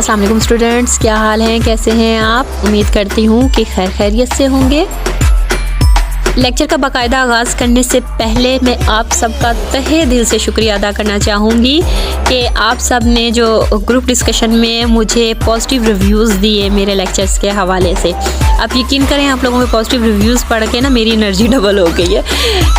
अस्सलाम वालेकुम स्टूडेंट्स, क्या हाल हैं, कैसे हैं आप। उम्मीद करती हूँ कि खैरियत से होंगे। लेक्चर का बाकायदा आगाज़ करने से पहले मैं आप सबका तहे दिल से शुक्रिया अदा करना चाहूँगी कि आप सब ने जो ग्रुप डिस्कशन में मुझे पॉजिटिव रिव्यूज़ दिए मेरे लेक्चर्स के हवाले से। आप यकीन करें, आप लोगों के पॉजिटिव रिव्यूज़ पढ़ के ना मेरी एनर्जी डबल हो गई है।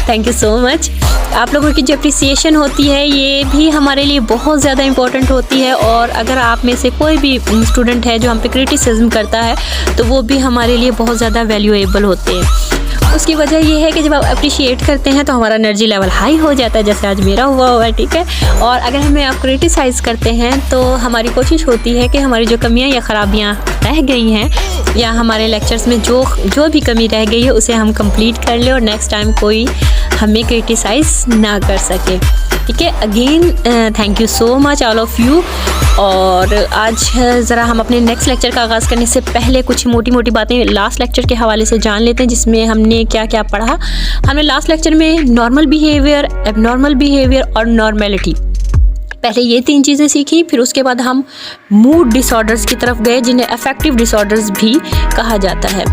Thank you so much. आप लोगों की जो अप्रिसिएशन होती है ये भी हमारे लिए बहुत ज़्यादा इम्पोर्टेंट होती है, और अगर आप में से कोई भी स्टूडेंट है जो हम पे क्रिटिसिज्म करता है तो वो भी हमारे लिए बहुत ज़्यादा वैल्यूएबल होते हैं। उसकी वजह ये है कि जब आप अप्रिशिएट करते हैं तो हमारा एनर्जी लेवल हाई हो जाता है, जैसे आज मेरा हुआ है, ठीक है। और अगर हमें आप क्रिटिसाइज़ करते हैं तो हमारी कोशिश होती है कि हमारी जो कमियां या ख़राबियां रह गई हैं या हमारे लेक्चर्स में जो भी कमी रह गई है उसे हम कंप्लीट कर लें और नेक्स्ट टाइम कोई हमें क्रिटिसाइज़ ना कर सके, ठीक है। Again thank you so much all of you. और आज ज़रा हम अपने नेक्स्ट लेक्चर का आगाज़ करने से पहले कुछ मोटी मोटी बातें लास्ट लेक्चर के हवाले से जान लेते हैं, जिसमें हमने क्या क्या पढ़ा। हमने लास्ट लेक्चर में नॉर्मल बिहेवियर, एबनॉर्मल बिहेवियर और नॉर्मेलिटी, पहले ये 3 चीज़ें सीखी। फिर उसके बाद हम मूड डिसऑर्डर्स की तरफ गए, जिन्हें अफेक्टिव डिसऑर्डर्स भी कहा जाता है।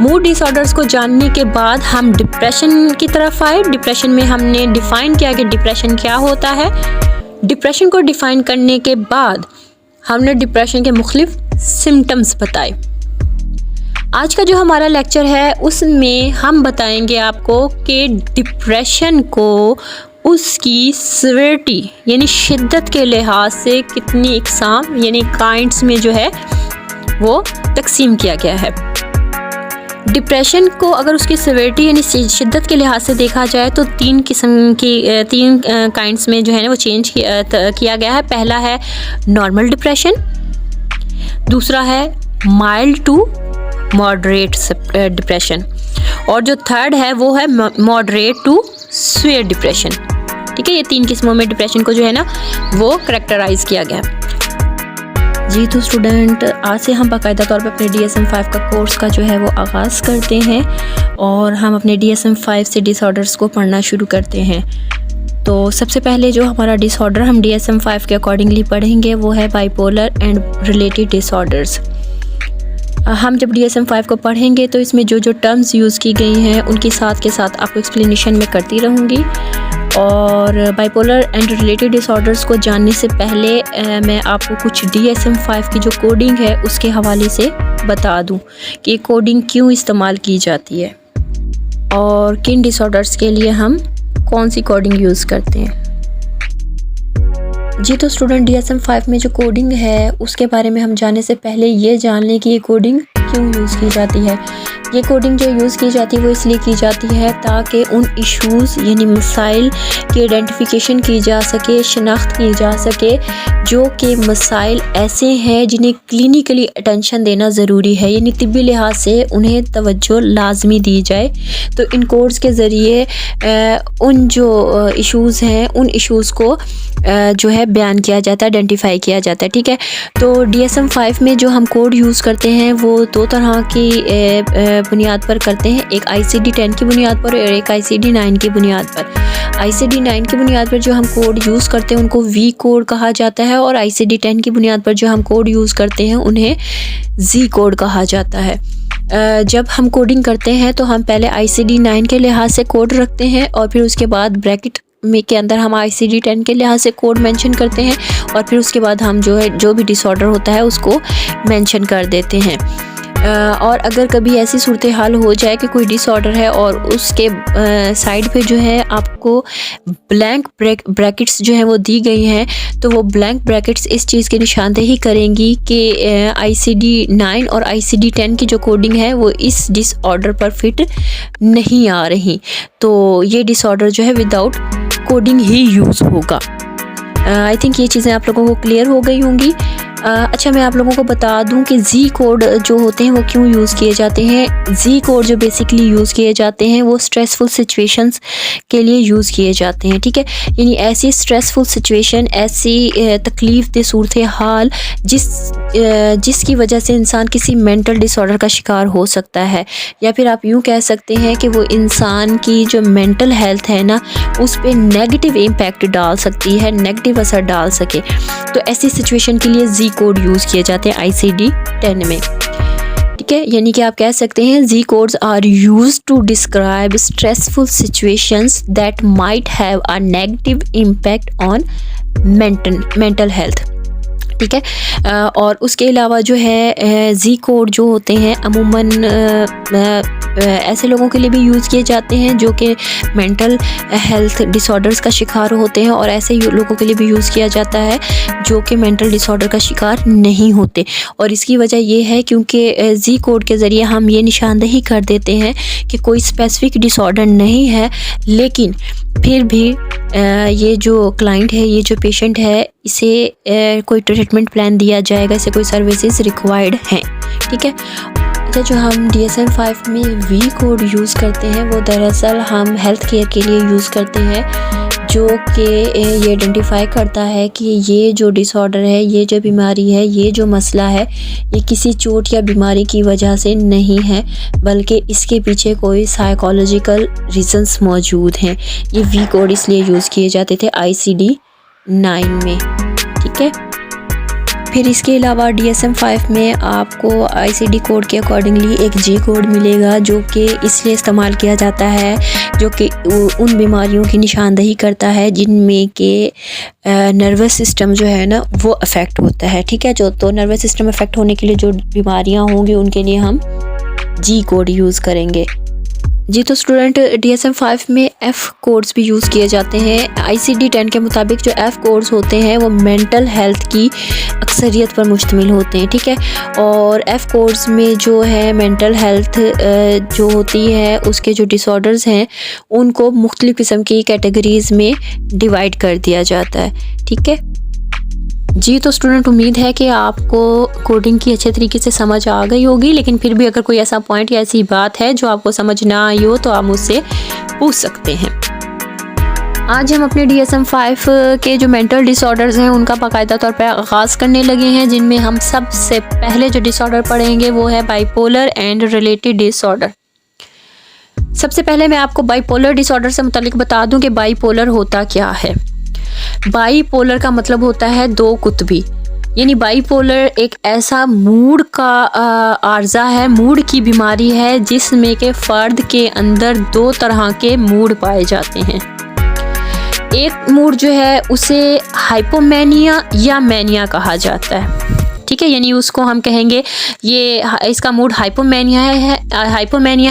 मूड डिसऑर्डर्स को जानने के बाद हम डिप्रेशन की तरफ आए। डिप्रेशन में हमने डिफ़ाइन किया कि डिप्रेशन क्या होता है। डिप्रेशन को डिफ़ाइन करने के बाद हमने डिप्रेशन के मुख्तलिफ सिम्टम्स बताए। आज का जो हमारा लेक्चर है उसमें हम बताएंगे आपको कि डिप्रेशन को उसकी सिवियरिटी यानी शिद्दत के लिहाज से कितनी इकसाम यानी काइंड्स में जो है वो तकसीम किया गया है। डिप्रेशन को अगर उसकी सिवियरिटी यानी शिद्दत के लिहाज से देखा जाए तो 3 किस्म की 3 काइंड्स में जो है ना वो चेंज किया गया है। पहला है नॉर्मल डिप्रेशन, दूसरा है माइल्ड टू मॉडरेट डिप्रेशन, और जो थर्ड है वो है मॉडरेट टू सीवियर डिप्रेशन, ठीक है। ये 3 किस्मों में डिप्रेशन को जो है ना वो करैक्टराइज किया गया है। जी तो स्टूडेंट, आज से हम बाकायदा तौर पर अपने DSM-5 का कोर्स का जो है वो आगाज़ करते हैं और हम अपने DSM-5 से डिसऑर्डर्स को पढ़ना शुरू करते हैं। तो सबसे पहले जो हमारा डिसऑर्डर हम DSM-5 के अकॉर्डिंगली पढ़ेंगे वो है बाइपोलर एंड रिलेटेड डिसऑर्डर्स। हम जब DSM-5 को पढ़ेंगे तो इसमें जो टर्म्स यूज़ की गई हैं उनकी साथ के साथ आपको एक्सप्लेनेशन में करती रहूँगी। और बाइपोलर एंड रिलेटेड डिसऑर्डर्स को जानने से पहले मैं आपको कुछ DSM-5 की जो कोडिंग है उसके हवाले से बता दूं कि कोडिंग क्यों इस्तेमाल की जाती है और किन डिसऑर्डर्स के लिए हम कौन सी कोडिंग यूज़ करते हैं। जी तो स्टूडेंट, DSM-5 में जो कोडिंग है उसके बारे में हम जानने से पहले ये जान लें कि ये कोडिंग क्यों यूज़ की जाती है। ये कोडिंग जो यूज़ की जाती है वो इसलिए की जाती है ताकि उन इश्यूज़ यानी मसाइल की आइडेंटिफिकेशन की जा सके, शनाख्त की जा सके जो कि मसाइल ऐसे हैं जिन्हें क्लिनिकली अटेंशन देना ज़रूरी है, यानी तिब्बी लिहाज से उन्हें तवज्जो लाजमी दी जाए। तो इन कोड्स के ज़रिए उन जो इश्यूज़ हैं उन इश्यूज़ को जो है बयान किया जाता है, आइडेंटिफाई किया जाता है, ठीक है। तो DSM-5 में जो हम कोड यूज़ करते हैं वो 2 तरह की बुनियाद पर करते हैं, एक ICD-10 की बुनियाद पर और एक ICD-9 की बुनियाद पर। ICD-9 की बुनियाद पर जो हम कोड यूज़ करते हैं उनको V कोड कहा जाता है, और ICD-10 की बुनियाद पर जो हम कोड यूज़ करते हैं उन्हें Z कोड कहा जाता है। जब हम कोडिंग करते हैं तो हम पहले ICD-9 के लिहाज से कोड रखते हैं और फिर उसके बाद ब्रैकेट में के अंदर हम ICD-10 के लिहाज से कोड मेंशन करते हैं, और फिर उसके बाद हम जो भी डिसऑर्डर होता है उसको मेंशन कर देते हैं। और अगर कभी ऐसी सूरत हाल हो जाए कि कोई डिसऑर्डर है और उसके साइड पे जो है आपको ब्लैंक ब्रैकेट्स जो हैं वो दी गई हैं, तो वो ब्लैंक ब्रैकेट्स इस चीज़ की निशानदेही करेंगी कि ICD-9 और ICD-10 की जो कोडिंग है वो इस डिसऑर्डर पर फिट नहीं आ रही, तो ये डिसऑर्डर जो है विदाउट कोडिंग ही यूज़ होगा। आई थिंक ये चीज़ें आप लोगों को क्लियर हो गई होंगी। अच्छा, मैं आप लोगों को बता दूं कि Z कोड जो होते हैं वो क्यों यूज़ किए जाते हैं। Z कोड जो बेसिकली यूज़ किए जाते हैं वो स्ट्रेसफुल सिचुएशंस के लिए यूज़ किए जाते हैं, ठीक है। यानी ऐसी स्ट्रेसफुल सिचुएशन, ऐसी तकलीफ़ दे सूरत हाल जिस जिसकी वजह से इंसान किसी मेंटल डिसऑर्डर का शिकार हो सकता है, या फिर आप यूँ कह सकते हैं कि वो इंसान की जो मेंटल हेल्थ है ना उस पर नेगेटिव इम्पैक्ट डाल सकती है, नेगेटिव असर डाल सके। तो ऐसी सिचुएशन के लिए जी कोड यूज़ किए जाते हैं ICD-10 में, ठीक है। यानी कि आप कह सकते हैं जी codes are used to describe stressful situations that might have a negative impact on mental health, ठीक है। और उसके अलावा जो है जी कोड जो होते हैं अमूमन ऐसे लोगों के लिए भी यूज़ किए जाते हैं जो कि मेंटल हेल्थ डिसऑर्डर्स का शिकार होते हैं, और ऐसे लोगों के लिए भी यूज़ किया जाता है जो कि मेंटल डिसऑर्डर का शिकार नहीं होते। और इसकी वजह ये है क्योंकि जी कोड के ज़रिए हम ये निशानदही कर देते हैं कि कोई स्पेसिफिक डिसऑर्डर नहीं है, लेकिन फिर भी ये जो क्लाइंट है, ये जो पेशेंट है, इसे कोई ट्रीटमेंट प्लान दिया जाएगा, इसे कोई सर्विसेज रिक्वायर्ड हैं, ठीक है। अच्छा, जो हम DSM-5 में वी कोड यूज़ करते हैं वो दरअसल हम हेल्थ केयर के लिए यूज़ करते हैं, जो कि ये आइडेंटिफाई करता है कि ये जो डिसऑर्डर है, ये जो बीमारी है, ये जो मसला है, ये किसी चोट या बीमारी की वजह से नहीं है, बल्कि इसके पीछे कोई साइकोलॉजिकल रीजंस मौजूद हैं। ये वी कोड इसलिए यूज़ किए जाते थे ICD-9 में, ठीक है। फिर इसके अलावा DSM-5 में आपको ICD कोड के अकॉर्डिंगली एक जी कोड मिलेगा, जो कि इसलिए इस्तेमाल किया जाता है जो कि उन बीमारियों की निशानदही करता है जिनमें के नर्वस सिस्टम जो है ना वो अफेक्ट होता है, ठीक है। जो तो नर्वस सिस्टम अफेक्ट होने के लिए जो बीमारियां होंगी उनके लिए हम जी कोड यूज़ करेंगे। जी तो स्टूडेंट, DSM-5 में F कोड्स भी यूज़ किए जाते हैं। ICD-10 के मुताबिक जो F कोड्स होते हैं वो मेंटल हेल्थ की अक्सरियत पर मुश्तमिल होते हैं, ठीक है। और F कोड्स में जो है मेंटल हेल्थ जो होती है उसके जो डिसऑर्डर्स हैं उनको मुख्तलिफ़ किस्म की कैटेगरीज़ में डिवाइड कर दिया जाता है, ठीक है। जी तो स्टूडेंट, उम्मीद है कि आपको कोडिंग की अच्छे तरीके से समझ आ गई होगी, लेकिन फिर भी अगर कोई ऐसा पॉइंट या ऐसी बात है जो आपको समझ ना आई हो तो आप मुझसे पूछ सकते हैं। आज हम अपने DSM-5 के जो मेंटल डिसऑर्डर्स हैं उनका बाकायदा तौर पर आगाज़ करने लगे हैं, जिनमें हम सबसे पहले जो डिसऑर्डर पढ़ेंगे वो है बाइपोलर एंड रिलेटेड डिसऑर्डर। सबसे पहले मैं आपको बाइपोलर डिसऑर्डर से मुतालिक बता दूं कि बाइपोलर होता क्या है। बाईपोलर का मतलब होता है दो कुतबी, यानी बाईपोलर एक ऐसा मूड का आर्जा है, मूड की बीमारी है जिसमें के फ़र्द के अंदर दो तरह के मूड पाए जाते हैं। एक मूड जो है उसे हाइपोमेनिया या मैनिया कहा जाता है, ठीक है। यानी उसको हम कहेंगे ये इसका मूड हाइपोमेनिया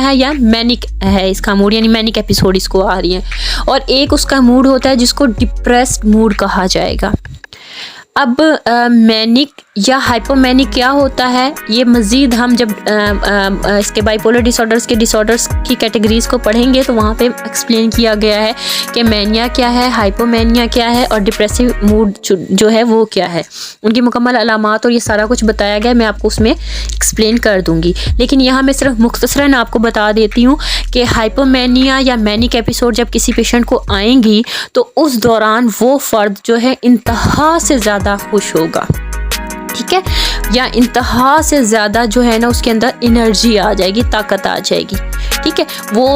है या मैनिक है इसका मूड, यानी मैनिक एपिसोड इसको आ रही है। और एक उसका मूड होता है जिसको डिप्रेस्ड मूड कहा जाएगा। अब मैनिक या हाइपोमैनिक क्या होता है, ये मज़ीद हम जब इसके बाइपोलर डिसऑर्डर्स की कैटेगरीज़ को पढ़ेंगे तो वहाँ पे एक्सप्लेन किया गया है कि मैनिया क्या है, हाइपोमैनिया क्या है और डिप्रेसिव मूड जो है वो क्या है, उनकी मुकम्मल अलामात और ये सारा कुछ बताया गया है। मैं आपको उसमें एक्सप्लेन कर दूँगी, लेकिन यहाँ मैं सिर्फ मुख्तसरन आपको बता देती हूँ कि हाइपोमैनिया या मैनिक एपिसोड जब किसी पेशेंट को आएंगी तो उस दौरान वो फ़र्द जो है इंतहा से ज़्यादा खुश होगा, ठीक है, या इंतहा से ज़्यादा जो है ना उसके अंदर एनर्जी आ जाएगी, ताकत आ जाएगी, ठीक है, वो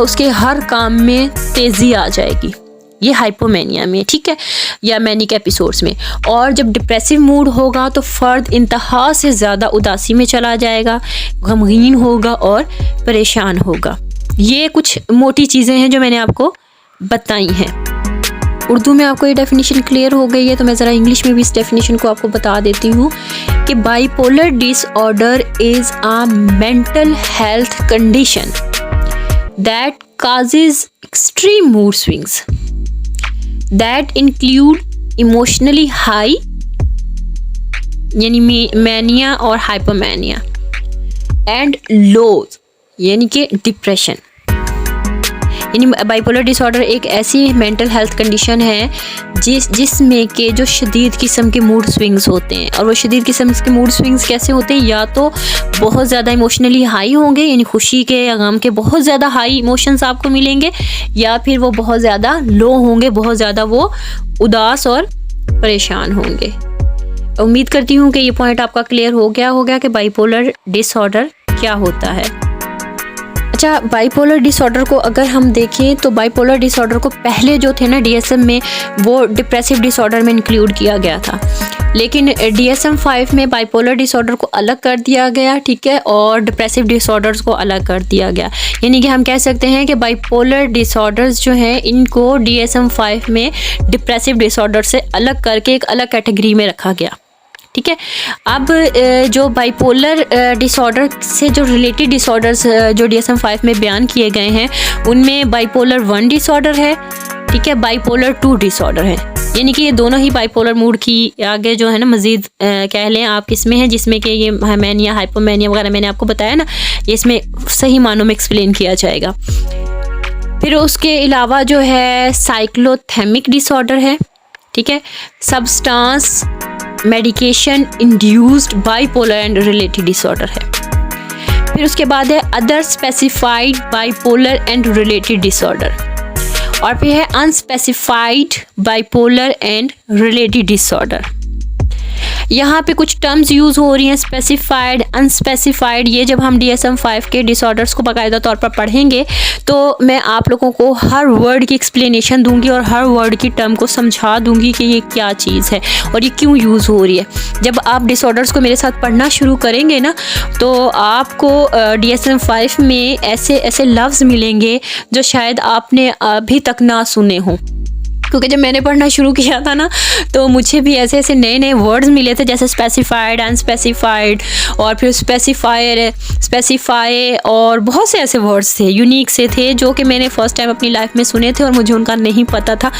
उसके हर काम में तेज़ी आ जाएगी, ये हाइपोमेनिया में, ठीक है, या मैनिक एपिसोड्स में। और जब डिप्रेसिव मूड होगा तो फ़र्द इंतहा से ज़्यादा उदासी में चला जाएगा, गमगीन होगा और परेशान होगा। ये कुछ मोटी चीज़ें हैं जो मैंने आपको बताई हैं। उर्दू में आपको ये डेफिनेशन क्लियर हो गई है तो मैं ज़रा इंग्लिश में भी इस डेफिनेशन को आपको बता देती हूँ कि bipolar disorder is a mental health condition that causes extreme mood swings that include emotionally high यानी मैनिया और हाइपोमैनिया एंड लोज यानी कि डिप्रेशन। यानी बाइपोलर डिसऑर्डर एक ऐसी मेंटल हेल्थ कंडीशन है जिसमें के जो शदीद किस्म के मूड स्विंग्स होते हैं। और वो शदीद किस्म के मूड स्विंग्स कैसे होते हैं, या तो बहुत ज़्यादा इमोशनली हाई होंगे, यानी खुशी के या गम के बहुत ज़्यादा हाई इमोशंस आपको मिलेंगे, या फिर वो बहुत ज़्यादा लो होंगे, बहुत ज़्यादा वो उदास और परेशान होंगे। उम्मीद करती हूँ कि ये पॉइंट आपका क्लियर हो गया कि बाइपोलर डिसऑर्डर क्या होता है। अच्छा, बाइपोलर डिसऑर्डर को अगर हम देखें तो बाइपोलर डिसऑर्डर को पहले जो थे ना DSM में, वो डिप्रेसिव डिसऑर्डर में इंक्लूड किया गया था, लेकिन DSM-5 में बाइपोलर डिसऑर्डर को अलग कर दिया गया, ठीक है, और डिप्रेसिव डिसऑर्डर्स को अलग कर दिया गया। यानी कि हम कह सकते हैं कि बाइपोलर डिसऑर्डर्स जो हैं इनको DSM-5 में डिप्रेसिव डिसऑर्डर से अलग करके एक अलग कैटेगरी में रखा गया, ठीक है। अब जो बाइपोलर डिसऑर्डर से जो रिलेटेड डिसऑर्डर्स जो DSM-5 में बयान किए गए हैं, उनमें बाइपोलर 1 डिसऑर्डर है, ठीक है, बाइपोलर 2 डिसऑर्डर है। यानी कि ये दोनों ही बाइपोलर मूड की आगे जो है ना मज़ीद कह लें आप किस्में हैं, जिसमें कि ये मैनिया, हाइपोमैनिया वगैरह मैंने आपको बताया ना, ये इसमें सही मानों में एक्सप्लेन किया जाएगा। फिर उसके अलावा जो है साइक्लोथेमिक डिसऑर्डर है, ठीक है, substance medication induced bipolar and related disorder है। फिर उसके बाद है other specified bipolar and related disorder, और फिर है unspecified bipolar and related disorder. यहाँ पे कुछ टर्म्स यूज़ हो रही हैं, स्पेसिफाइड, अनस्पेसिफाइड। ये जब हम DSM-5 के डिसऑर्डर्स को बाकायदा तौर पर पढ़ेंगे तो मैं आप लोगों को हर वर्ड की एक्सप्लेनेशन दूंगी और हर वर्ड की टर्म को समझा दूंगी कि ये क्या चीज़ है और ये क्यों यूज़ हो रही है। जब आप डिसऑर्डर्स को मेरे साथ पढ़ना शुरू करेंगे ना, तो आपको DSM-5 में ऐसे ऐसे लफ्ज़ मिलेंगे जो शायद आपने अभी तक ना सुने हों, क्योंकि जब मैंने पढ़ना शुरू किया था ना तो मुझे भी ऐसे ऐसे नए नए वर्ड्स मिले थे, जैसे स्पेसिफाइड, अनस्पेसिफाइड, और फिर स्पेसिफायर, स्पेसिफाई, और बहुत से ऐसे वर्ड्स थे, यूनिक से थे, जो कि मैंने फ़र्स्ट टाइम अपनी लाइफ में सुने थे और मुझे उनका नहीं पता था।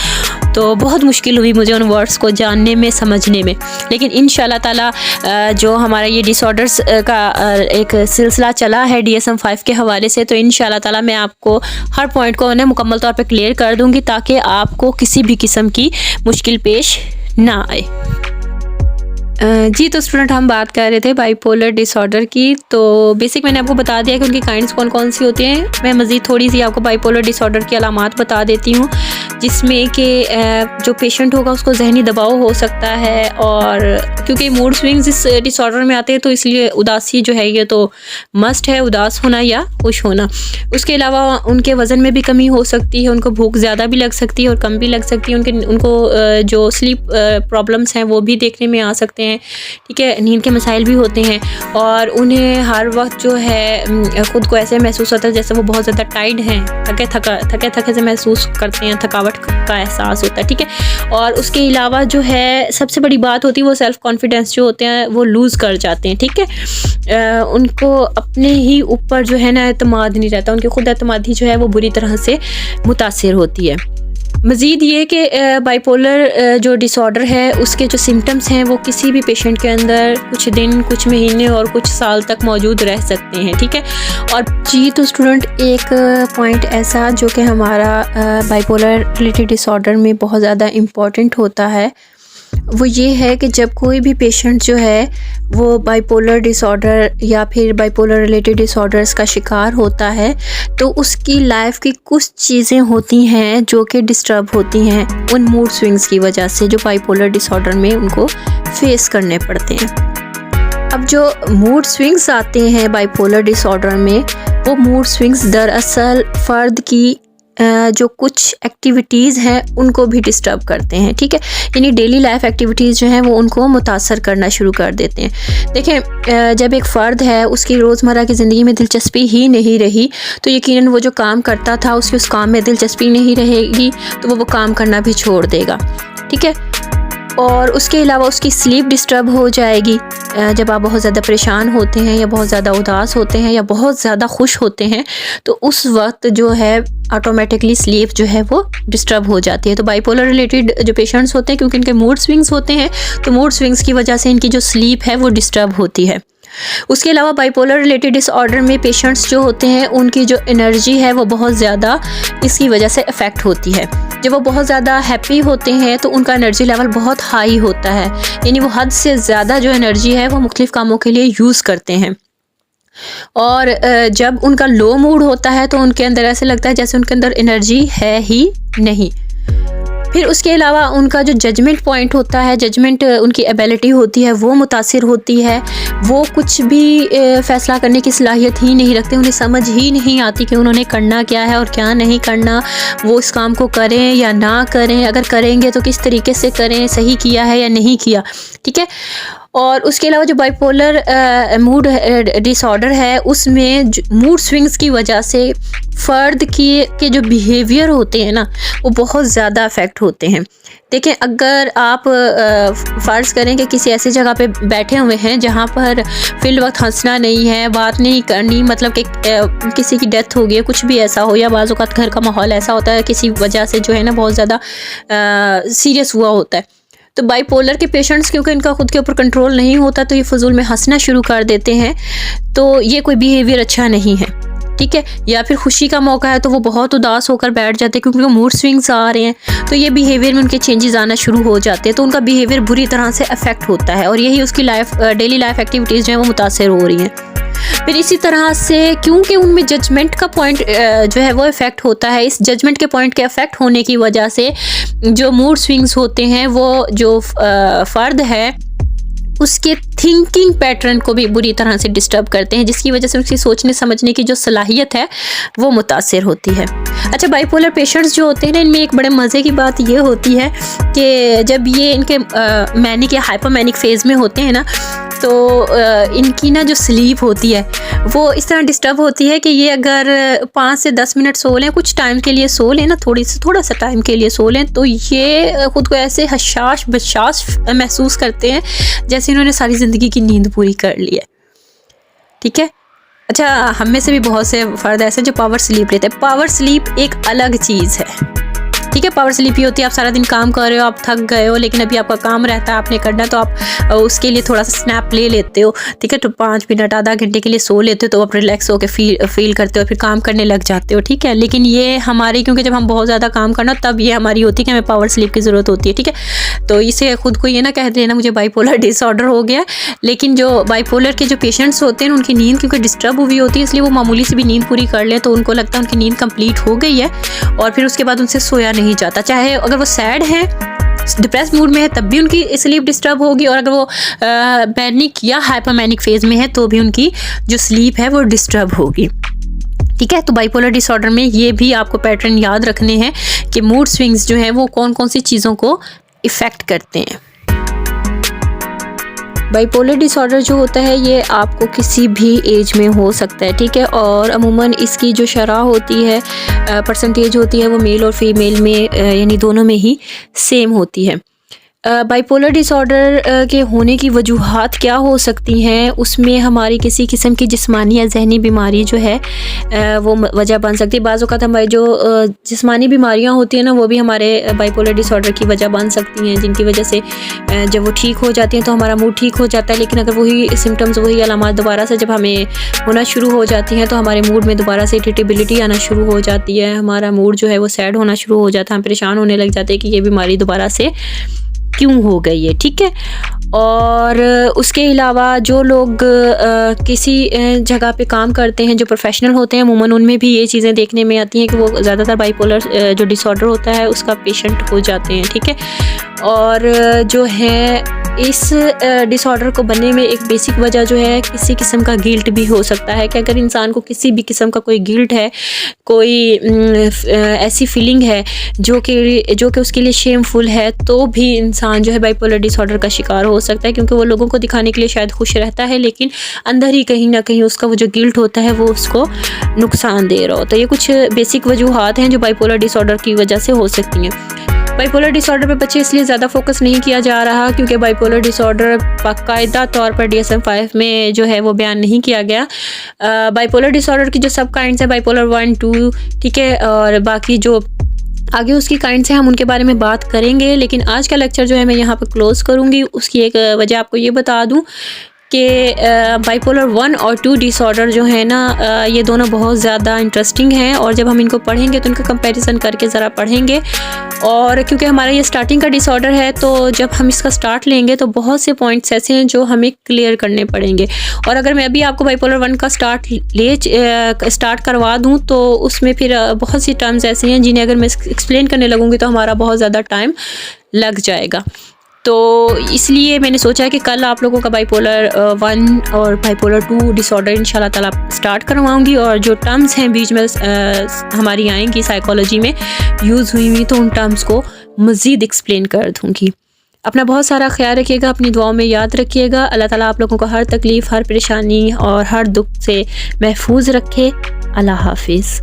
तो बहुत मुश्किल हुई मुझे उन वर्ड्स को जानने में, समझने में। लेकिन इंशाल्लाह ताला जो हमारा ये डिसऑर्डर्स का एक सिलसिला चला है DSM-5 के हवाले से, तो इंशाल्लाह ताला मैं आपको हर पॉइंट को ना मुकम्मल तौर पे क्लियर कर दूंगी, ताकि आपको किसी भी किस्म की मुश्किल पेश ना आए। जी, तो स्टूडेंट हम बात कर रहे थे बाइपोलर डिसऑर्डर की। तो बेसिक मैंने आपको बता दिया कि उनकी काइंड्स कौन कौन सी होती हैं। मैं मज़ीद थोड़ी सी आपको बाइपोलर डिसऑर्डर की अलामात बता देती हूँ, जिसमें कि जो पेशेंट होगा उसको जहनी दबाव हो सकता है, और क्योंकि मूड स्विंग्स इस डिसऑर्डर में आते हैं तो इसलिए उदासी जो है ये तो मस्ट है, उदास होना या खुश होना। उसके अलावा उनके वज़न में भी कमी हो सकती है, उनको भूख ज़्यादा भी लग सकती है और कम भी लग सकती है। उनको जो स्लीप प्रॉब्लम्स हैं वो भी देखने में आ सकते हैं, ठीक है, नींद के मसाइल भी होते हैं, और उन्हें हर वक्त जो है ख़ुद को ऐसे महसूस होता है जैसे वो बहुत ज़्यादा टाइड हैं, थके से महसूस करते हैं, थकावट का एहसास होता है, ठीक है। और उसके अलावा जो है सबसे बड़ी बात होती है वो सेल्फ़ कॉन्फिडेंस जो होते हैं वो लूज़ कर जाते हैं, ठीक है। उनको अपने ही ऊपर जो है ना एतमाद नहीं रहता, उनकी खुद एतमादी जो है वो बुरी तरह से मुतासिर होती है। मज़ीद ये कि बाइपोलर जो डिसऑर्डर है उसके जो सिम्टम्स हैं वो किसी भी पेशेंट के अंदर कुछ दिन, कुछ महीने और कुछ साल तक मौजूद रह सकते हैं, ठीक है। और जी, तो स्टूडेंट एक पॉइंट ऐसा जो कि हमारा बाइपोलर रिलेटेड डिसऑर्डर में बहुत ज़्यादा इम्पॉर्टेंट होता है, वो ये है कि जब कोई भी पेशेंट जो है वो बाइपोलर डिसऑर्डर या फिर बाइपोलर रिलेटेड डिसऑर्डर्स का शिकार होता है, तो उसकी लाइफ की कुछ चीज़ें होती हैं जो कि डिस्टर्ब होती हैं उन मूड स्विंग्स की वजह से, जो बाइपोलर डिसऑर्डर में उनको फेस करने पड़ते हैं। अब जो मूड स्विंग्स आते हैं बाइपोलर डिसऑर्डर में, वो मूड स्विंग्स दरअसल फ़र्द की जो कुछ एक्टिविटीज़ हैं उनको भी डिस्टर्ब करते हैं, ठीक है। यानी डेली लाइफ एक्टिविटीज़ जो हैं वो उनको मुतासर करना शुरू कर देते हैं। देखें, जब एक फ़र्द है उसकी रोज़मर्रा की ज़िंदगी में दिलचस्पी ही नहीं रही, तो यकीनन वो जो काम करता था उसकी उस काम में दिलचस्पी नहीं रहेगी, तो वो काम करना भी छोड़ देगा, ठीक है। और उसके अलावा उसकी स्लीप डिस्टर्ब हो जाएगी। जब आप बहुत ज़्यादा परेशान होते हैं या बहुत ज़्यादा उदास होते हैं या बहुत ज़्यादा खुश होते हैं, तो उस वक्त जो है ऑटोमेटिकली स्लीप जो है वो डिस्टर्ब हो जाती है। तो बाइपोलर रिलेटेड जो पेशेंट्स होते हैं, क्योंकि इनके मूड स्विंग्स होते हैं, तो मूड स्विंग्स की वजह से इनकी जो स्लीप है वो डिस्टर्ब होती है। उसके अलावा बाइपोलर रिलेटेड डिसऑर्डर में पेशेंट्स जो होते हैं उनकी जो एनर्जी है वो बहुत ज़्यादा इसकी वजह से अफेक्ट होती है। जब वो बहुत ज़्यादा हैप्पी होते हैं तो उनका एनर्जी लेवल बहुत हाई होता है, यानी वो हद से ज़्यादा जो एनर्जी है वो मुख्तलिफ़ कामों के लिए यूज़ करते हैं। और जब उनका लो मूड होता है तो उनके अंदर ऐसे लगता है जैसे उनके अंदर एनर्जी है ही नहीं। फिर उसके अलावा उनका जो जजमेंट पॉइंट होता है, जजमेंट उनकी एबिलिटी होती है वो मुतासिर होती है। वो कुछ भी फ़ैसला करने की सलाहियत ही नहीं रखते, उन्हें समझ ही नहीं आती कि उन्होंने करना क्या है और क्या नहीं करना। वो इस काम को करें या ना करें, अगर करेंगे तो किस तरीके से करें, सही किया है या नहीं किया, ठीक है। और उसके अलावा जो बाइपोलर मूड डिसऑर्डर है, उसमें मूड स्विंग्स की वजह से फ़र्द के जो बिहेवियर होते हैं ना, वो बहुत ज़्यादा अफेक्ट होते हैं। देखें, अगर आप फ़र्ज़ करें कि किसी ऐसी जगह पे बैठे हुए हैं जहाँ पर फिल वक्त हंसना नहीं है, बात नहीं करनी, मतलब कि किसी की डेथ हो गई है, कुछ भी ऐसा हो, या बाज़ औक़ात घर का माहौल ऐसा होता है किसी वजह से जो है ना बहुत ज़्यादा सीरियस हुआ होता है, तो बाइपोलर के पेशेंट्स क्योंकि इनका खुद के ऊपर कंट्रोल नहीं होता तो ये फजूल में हंसना शुरू कर देते हैं। तो ये कोई बिहेवियर अच्छा नहीं है, ठीक है। या फिर खुशी का मौका है तो वो बहुत उदास होकर बैठ जाते हैं क्योंकि उनको मूड स्विंग्स आ रहे हैं, तो ये बिहेवियर में उनके चेंजेस आना शुरू हो जाते हैं, तो उनका बिहेवियर बुरी तरह से अफेक्ट होता है और यही उसकी डेली लाइफ एक्टिविटीज़ जो है वो मुतासर हो रही हैं। फिर इसी तरह से क्योंकि उनमें जजमेंट का पॉइंट जो है वो इफ़ेक्ट होता है, इस जजमेंट के पॉइंट के इफ़ेक्ट होने की वजह से जो मूड स्विंग्स होते हैं वो जो फ़र्द है उसके थिंकिंग पैटर्न को भी बुरी तरह से डिस्टर्ब करते हैं, जिसकी वजह से उसकी सोचने समझने की जो सलाहियत है वो मुतासिर होती है। अच्छा, बाइपोलर पेशेंट्स जो होते हैं ना, इनमें एक बड़े मज़े की बात ये होती है कि जब ये इनके मैनिक या हाइपरमैनिक फेज़ में होते हैं ना, तो इनकी ना जो स्लीप होती है वो इस तरह डिस्टर्ब होती है कि ये अगर 5 से 10 मिनट सो लें, कुछ टाइम के लिए सो लें ना, थोड़ा सा टाइम के लिए सो लें, तो ये ख़ुद को ऐसे हशाश बशाश महसूस करते हैं जैसे इन्होंने सारी ज़िंदगी की नींद पूरी कर ली है, ठीक है। अच्छा, हम में से भी बहुत से फ़र्द ऐसे जो पावर स्लीप लेते हैं। पावर स्लीप एक अलग चीज़ है, ठीक है। पावर स्लीप ही होती है आप सारा दिन काम कर रहे हो, आप थक गए हो, लेकिन अभी आपका काम रहता है आपने करना, तो आप उसके लिए थोड़ा सा स्नैप ले लेते हो, ठीक है। तो 5 मिनट आधा घंटे के लिए सो लेते हो, तो आप रिलैक्स होकर फील करते हो, फिर काम करने लग जाते हो, ठीक है। लेकिन ये हमारी, क्योंकि जब हम बहुत ज़्यादा काम करना तब ये हमारी होती है कि हमें पावर स्लीप की ज़रूरत होती है, ठीक है। तो इसे खुद को ये ना कह देना मुझे बाइपोलर डिसऑर्डर हो गया। लेकिन जो बाइपोलर के जो पेशेंट्स होते हैं उनकी नींद क्योंकि डिस्टर्ब हुई होती है, इसलिए वो मामूली से भी नींद पूरी कर लें तो उनको लगता है उनकी नींद कंप्लीट हो गई है और फिर उसके बाद उनसे सोया नहीं जाता। चाहे अगर वो सैड है, डिप्रेस मूड में है, तब भी उनकी स्लीप डिस्टर्ब होगी, और अगर वो पैनिक या हाइपरमैनिक फेज़ में है तो भी उनकी जो स्लीप है वो डिस्टर्ब होगी, ठीक है। तो बाइपोलर डिसऑर्डर में ये भी आपको पैटर्न याद रखने हैं कि मूड स्विंग्स जो हैं वो कौन कौन सी चीज़ों को इफ़ेक्ट करते हैं। बाइपोलर डिसऑर्डर जो होता है ये आपको किसी भी एज में हो सकता है, ठीक है। और अमूमन इसकी जो शरह होती है, परसेंटेज होती है, वो मेल और फीमेल में यानी दोनों में ही सेम होती है। बाइपोलर डिसऑर्डर के होने की वजूहात क्या हो सकती हैं, उसमें हमारी किसी किस्म की जिस्मानी या जहनी बीमारी जो है वो वजह बन सकती है। बाज़ औक़ात हमारी जो जिस्मानी बीमारियां होती हैं ना, वो भी हमारे बाइपोलर डिसऑर्डर की वजह बन सकती हैं, जिनकी वजह से जब वो ठीक हो जाती हैं तो हमारा मूड ठीक हो जाता है। लेकिन अगर वही सिम्टम्स, वही अलामात दोबारा से जब हमें होना शुरू हो जाती हैं तो हमारे मूड में दोबारा से इरिटेबिलिटी आना शुरू हो जाती है, हमारा मूड जो है वो सैड होना शुरू हो जाता है, हम परेशान होने लग जाते हैं कि ये बीमारी दोबारा से क्यों हो गई है, ठीक है। और उसके अलावा जो लोग किसी जगह पे काम करते हैं, जो प्रोफेशनल होते हैं, अमूमन उनमें भी ये चीज़ें देखने में आती हैं कि वो ज़्यादातर बाइपोलर जो डिसऑर्डर होता है उसका पेशेंट हो जाते हैं, ठीक है। और जो है इस डिसऑर्डर को बनने में एक बेसिक वजह जो है किसी किस्म का गिल्ट भी हो सकता है कि अगर इंसान को किसी भी किस्म का कोई गिल्ट है, कोई ऐसी फीलिंग है जो कि उसके लिए शेमफुल है, तो भी इंसान जो है बाइपोलर डिसऑर्डर का शिकार हो सकता है, क्योंकि वो लोगों को दिखाने के लिए शायद खुश रहता है लेकिन अंदर ही कहीं ना कहीं उसका वो जो गिल्ट होता है वो उसको नुकसान दे रहा होता है। ये कुछ बेसिक वजूहात हैं जो बाइपोलर डिसऑर्डर की वजह से हो सकती हैं। बाइपोलर डिसऑर्डर पे बच्चे इसलिए ज़्यादा फोकस नहीं किया जा रहा क्योंकि बाइपोलर डिसऑर्डर बाकायदा तौर पर DSM-5 में जो है वो बयान नहीं किया गया। बाइपोलर डिसऑर्डर की जो सब काइंड्स है, बाइपोलर 1, 2, ठीक है, और बाकी जो आगे उसकी काइंड से हम उनके बारे में बात करेंगे। लेकिन आज का लेक्चर जो है मैं यहाँ पर क्लोज़ करूँगी। उसकी एक वजह आपको ये बता दूँ कि बाइपोलर 1 और 2 डिसऑर्डर जो है ना, ये दोनों बहुत ज़्यादा इंटरेस्टिंग हैं और जब हम इनको पढ़ेंगे तो इनका कंपैरिजन करके ज़रा पढ़ेंगे। और क्योंकि हमारा ये स्टार्टिंग का डिसऑर्डर है तो जब हम इसका स्टार्ट लेंगे तो बहुत से पॉइंट्स ऐसे हैं जो हमें क्लियर करने पड़ेंगे। और अगर मैं अभी आपको बाइपोलर 1 का स्टार्ट करवा दूँ तो उसमें फिर बहुत सी टर्म्स ऐसी हैं जिन्हें अगर मैं एक्सप्लेन करने लगूँगी तो हमारा बहुत ज़्यादा टाइम लग जाएगा। तो इसलिए मैंने सोचा कि कल आप लोगों का बाइपोलर 1 और बाइपोलर 2 डिसऑर्डर इंशाल्लाह ताला स्टार्ट करवाऊंगी और जो टर्म्स हैं बीच में हमारी आएंगी साइकोलॉजी में यूज़ हुई तो उन टर्म्स को मज़ीद एक्सप्लेन कर दूँगी। अपना बहुत सारा ख्याल रखिएगा, अपनी दुआओं में याद रखिएगा। अल्लाह ताला आप लोगों को हर तकलीफ़, हर परेशानी और हर दुख से महफूज रखे। अल्लाह हाफिज़।